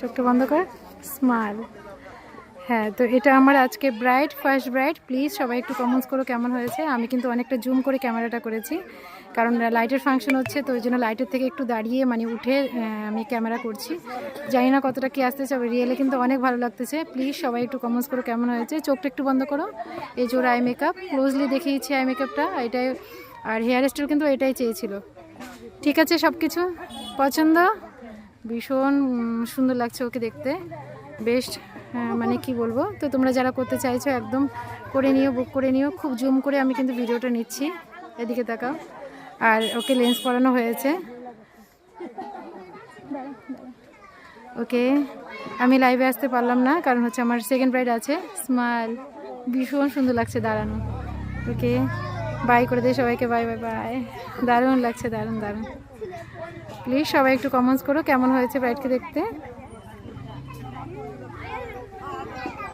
চোখটা বন্ধ কর, স্মাইল। হ্যাঁ, তো এটা আমার আজকে ব্রাইড, ফার্স্ট ব্রাইড। প্লিজ সবাই একটু কমেন্টস করো কেমন হয়েছে। আমি কিন্তু অনেকটা জুম করে ক্যামেরাটা করেছি, কারণ লাইটের ফাংশন হচ্ছে, তো ওই জন্য লাইটের থেকে একটু দাঁড়িয়ে মানে উঠে আমি ক্যামেরা করছি। জানি না কতটা কি আসতেছে, রিয়েলে কিন্তু অনেক ভালো লাগতেছে। প্লিজ সবাই একটু কমেন্টস করো কেমন হয়েছে। চোখটা একটু বন্ধ করো। এই যে ওর আই মেকআপ, ক্লোজলি দেখিয়েছি আই মেকআপটা, এটাই। আর হেয়ার স্টাইল কিন্তু এটাই চেয়েছিল। ঠিক আছে, সব কিছু পছন্দ, ভীষণ সুন্দর লাগছে ওকে দেখতে, বেস্ট। মানে কি বলবো, তো তোমরা যারা করতে চাইছো একদম করে নিও, বুক করে নিও। খুব জুম করে আমি কিন্তু ভিডিওটা নিচ্ছি, এদিকে তাকাও। আর ওকে লেন্স পরানো হয়েছে। ওকে, আমি লাইভে আসতে পারলাম না, কারণ হচ্ছে আমার সেকেন্ড ব্রাইড আছে। স্মাইল, ভীষণ সুন্দর লাগছে দাঁড়ানো। ওকে, বাই করে দিয়ে সবাইকে, বাই বাই বাই। দারুণ লাগছে, দারুণ দারুণ। প্লিজ সবাই একটু কমেন্টস করো কেমন হয়েছে ব্রাইডকে দেখতে।